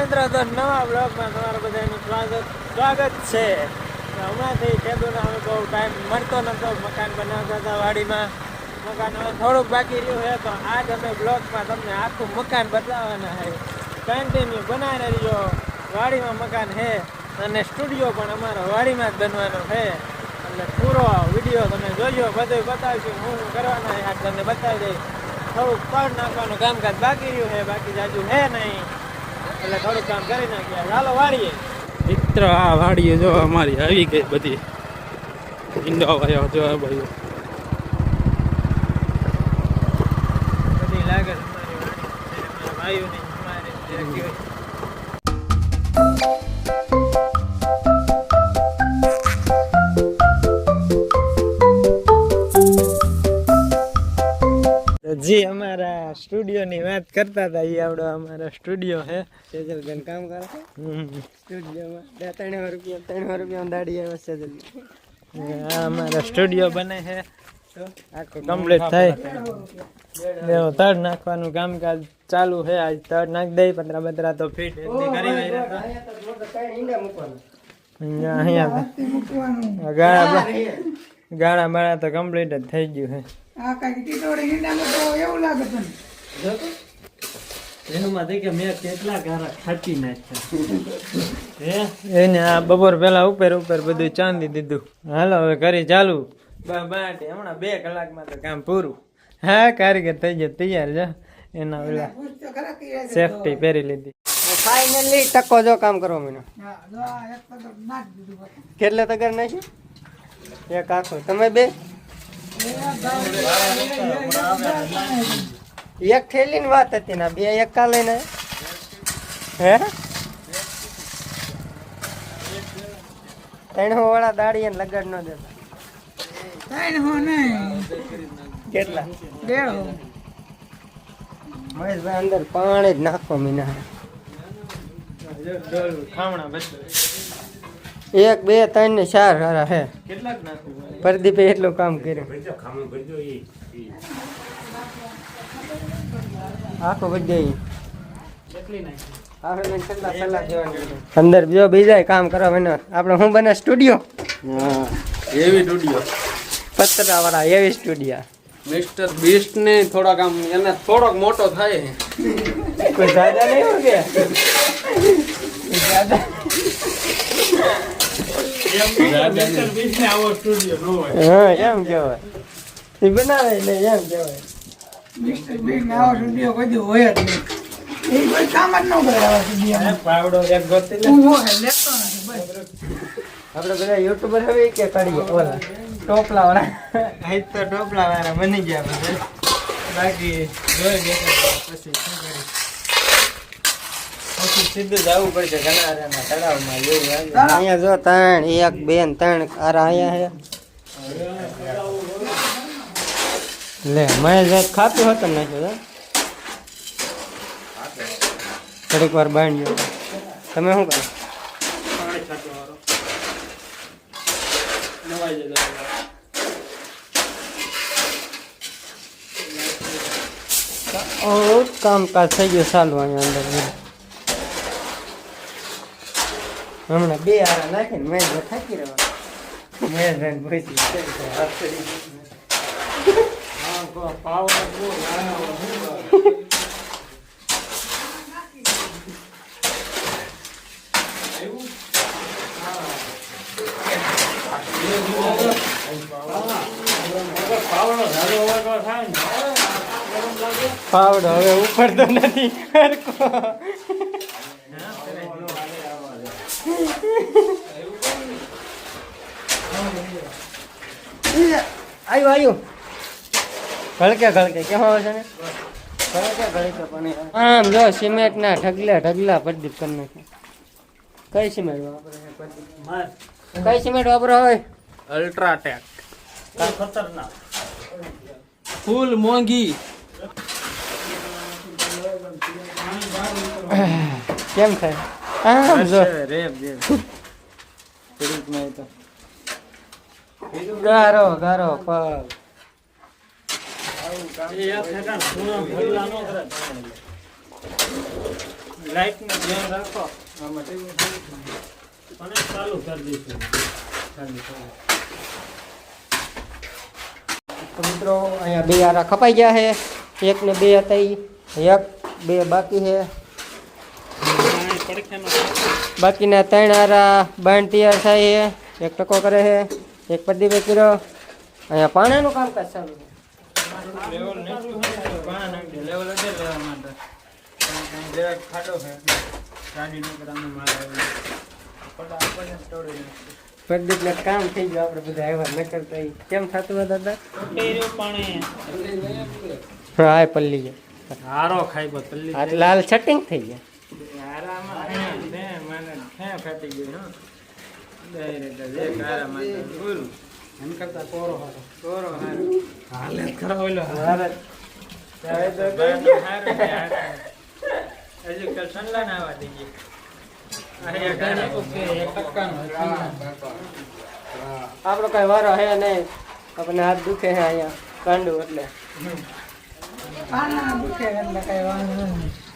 મિત્રો તો નવા બ્લોગમાં તમારા બધાનું સ્વાગત છે. હમણાંથી ખેડૂતોને હવે બહુ ટાઈમ મળતો નતો. મકાન બનાવતા હતા વાડીમાં. મકાન હવે થોડુંક બાકી રહ્યું છે તો આજ અમે બ્લોગમાં તમને આખું મકાન બતાવવાના છે. કન્ટિન્યુ બનાવીને રહ્યો. વાડીમાં મકાન છે અને સ્ટુડિયો પણ અમારો વાડીમાં જ બનવાનો છે. એટલે પૂરો વિડીયો તમે જોજો, બધું બતાવીશું. હું કરવાના છે આજ તમને બતાવી દઈશ. થોડુંક પડ નાખવાનું કામકાજ બાકી રહ્યું છે, બાકી જાજુ છે નહીં, એટલે થોડુંક કામ કરી નાખ્યા. ચાલો વાડીએ. મિત્ર આ વાડીએ જો અમારી આવી ગઈ બધી ઈંડો આવ્યો જો ભાઈ બધી લાગે તમારી વાડી મારા ભાઈઓની અમારી જી અમારા સ્ટુડિયોની વાત કરતા હતા. એ આવડો અમારો સ્ટુડિયો છે. સેજલબેન કામ કરે સ્ટુડિયોમાં. 300 રૂપિયા દાડી આવે સેજલ. આ અમારો સ્ટુડિયો બને છે તો આખું કમ્પ્લીટ થાય. તડ નાખવાનું કામકાજ ચાલુ છે. આજ તડ નાખી દઈ. 15 તો ફીટ કરી અહીંયા ગાળા બાળા તો કમ્પ્લીટ જ થઈ ગયું છે. એને આ બપોર પેલા ઉપર બધું ચાંદી દીધું. હાલો હવે કરી ચાલુ. હમણાં 2 કલાકમાં તો કામ પૂરું. હા, કારીગર થઈ જાય તૈયાર છે. એના ઓલા સેફટી પહેરી લીધી. ફાઇનલી ટકો જો કામ કરવા મને કેટલે તગર નાખ્યું? એક આખો તમે બે એક થેલી ની વાત હતી ને, 2 એક કા લઈને હે 300 વાળા દાડી ને લગાડ ન દેતા. 300 નહીં, કેટલા? 150. મહેશભાઈ અંદર પાણી જ નાખો મીના. ખાવણા બસ 1 2 3 ને 4 હારા હે. કેટલાક નાખું? પ્રદીપે એટલું કામ કર્યું. આખો બધી અંદર જો બીજા કામ કરવા મને આપણે શું બને સ્ટુડિયો. એવી સ્ટુડિયો પતરા વાળા એવી સ્ટુડિયો. મિસ્ટર બીસ્ટ ને થોડાક આમ એને થોડોક મોટો થાય. કોઈ દાદા નહીં હો ગયા દાદા. હા એમ કેવાય. એ બનાવે એટલે એમ કેવાય. આપડે બધા યુટ્યુબર હવે કે કરીએ ઓલા ટોપલા વાળા તો ટોપલા વાળા બની ગયા બધા. બાકી જોઈ પછી શું કરી પછી સીધું જવું પડશે ઘણા તળાવમાં. અહીંયા જો 3 1 2 3 આરા અહીંયા લે મેં ખાતું હતું નાખ્યું. થોડીક વાર બાંધ્યો. તમે શું કરો? કામકાજ થઈ ગયું ચાલુ અહીંયા અંદર. હમણાં 2 આરા નાખીને મેં થાકી રહ્યો. મેં પછી પાવડો હવે ઉપડતો નથી. આવ્યું ઘળકે કેમ આવે છે ને? ઘળકે પણ આમ જો સિમેન્ટ ના ઢગલા પ્રદીપ કરી નાખે. કઈ સિમેન્ટ વાપરે? કઈ સિમેન્ટ વાપરો હોય? અલ્ટ્રાટેક. ખતરનાક ફૂલ મોંઘી. કેમ થાય? આમ જો ગારો પગ લાઇટનું ધ્યાન રાખો આમાં અને ચાલુ કરી દઈશું તો મિત્રો અહીંયા 2 આરા કપાઈ ગયા છે. 1 ને 2 હતા ઈ 1 2 બાકી છે. બાકીના 3 આરા બાંધ તૈયાર થાય છે. 1 ટકો કરે છે, 1 પદ્દીપે કર્યો. અહીંયા પાણાનું કામકાજ ચાલુ છે. લેવલ નીચું છે પાણા નાખી લેવલ અડે લેવા માટે જરાક ખાડો છે ગાડી નો કરામે મારે પડા આપણને તોડી નાખી પદ્દીપને કામ થઈ ગયું. આપણે બધા આવ્યા ન કરતા ઈ. કેમ થતું હોય દાદા? પાણી હા આ પલ્લી ગયા. હારો ખાઈ ગયો તલ્લી આ લાલ છટિંગ થઈ ગયા. હારામાં ને મને હે ફાટી ગયું હો ડાયરેક્ટ એક હારામાં બોલ એમ કરતા કોરો હારો હાલે ખરા ઓલો હારે ત્યારે તો હારે હજી કલ સંલા ના આવા દઈએ આપણો કઈ વારો હે નહીં. આપણને હાથ દુખે છે અહીંયા કાંડું એટલે.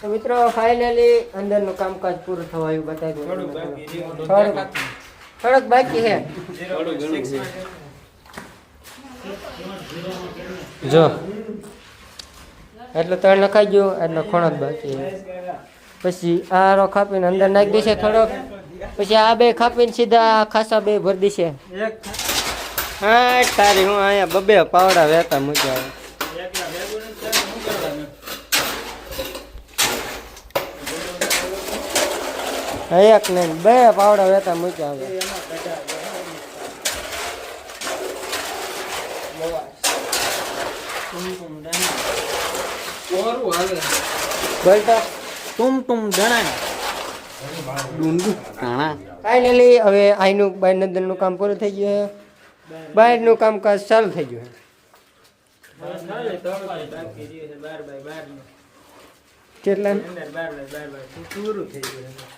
તો મિત્રો ફાઇનલી અંદરનું કામકાજ પૂરું થવા આવ્યું. બતાવી દઉં થોડુંક બાકી છે. જો એટલે તળ નખાઈ ગયું એટલે ખૂણો જ બાકી છે. પછી આ રો ખાપીને અંદર નાખી દેશે થોડોક. પછી આ 2 ખાપીને સીધા ખાસા 2 ભરી દેશે. હા તારી હું અહીંયા 2 પાવડા વહેતા મૂક્યા. એક ને 2 પાવડા વહેતા મૂક્યા હવે. બોલતા ફાઇનલી હવે આઈનું બાયનંદનનું કામ પૂરું થઈ ગયું છે. બહારનું કામકાજ ચાલુ થઈ ગયું છે. કેટલા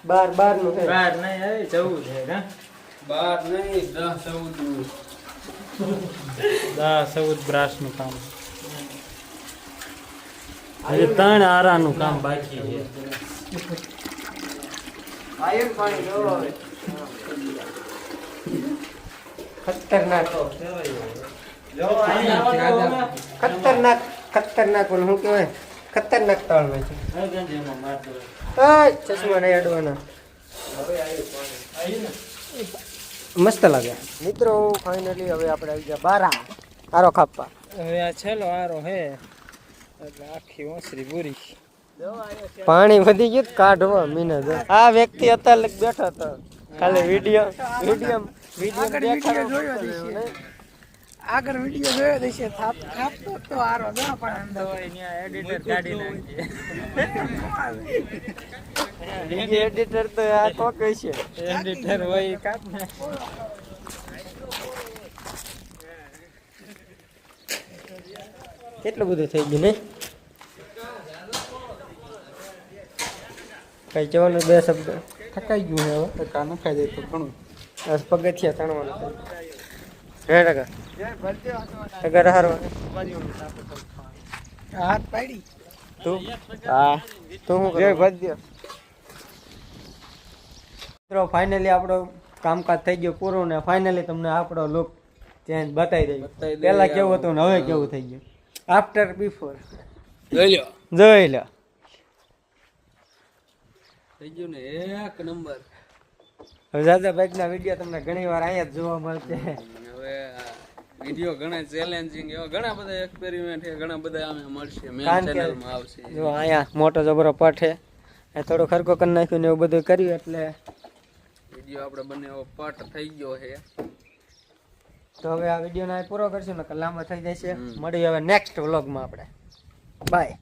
12 નું છે. 12 નહીં હવે 14 છે હા 10-14 બ્રાસ નું કામ હજી 3 આરાનું કામ બાકી છે. આયન પાણી જો ખતરનાક ખતરનાક બોલ શું કહેવાય ખતરનાક તાળમાં છે. ચશ્મા નહીં અડવાના. મસ્ત લાગે મિત્રો. ફાઇનલી હવે આપણે આવી ગયા 12 આરો ખાપવા. હવે આ છેલ્લો આરો હે એટલે આખી ઓસરી પૂરી પાણી વધી ગયું કાઢવા મીના જો. આ વ્યક્તિ અત્યારે બેઠો હતો ખાલી વિડીયો આગળ વિડીયો જોયો દેશે થાપતો તો આરો જો પણ અંદર એડિટર કાઢી નાખીએ એડિટર તો આ કોક છે. એડિટર હોય કાપ ને કેટલું બધું થઈ ગયું ને. કઈ જવાનું 2 શબ્દ થકાઈ ગયું છે હવે કા નખાઈ દે તો ઘણું. આ પગથિયા તણવાનું હે ટકા ટકા હારવા હાથ પાડી તું હા તું શું કરે ભદ્ય. મિત્રો ફાઇનલી આપણો કામકાજ થઈ ગયો પૂરું ને ફાઇનલી તમને આપણો લુક ચેન્જ બતાવી દઈએ. પહેલા કેવું હતું ને હવે કેવું થઈ ગયું. આફ્ટર બિફોર જોઈ લો. થઈ ગયું ને 1 નંબર. હવે દાદા બાઈકના વિડીયો તમને ઘણી વાર અહીંયા જ જોવા મળશે. હવે વિડીયો ઘણા ચેલેન્જિંગ એવા ઘણા બધા એક્સપેરિમેન્ટ છે ઘણા બધા અમે મળશે મેન કારણ કે ચેનલમાં આવશે. જો અહીંયા મોટો જબરો પઠ છે એ થોડો ખર્કો કરી નાખ્યું ને એવું બધું કર્યું એટલે વિડીયો આપણે બંને એવો પટ થઈ ગયો છે. તો હવે આ વિડીયોને પૂરો કરશું ને લાંબો થઈ જશે. મળીએ હવે નેક્સ્ટ વ્લોગમાં આપણે. બાય.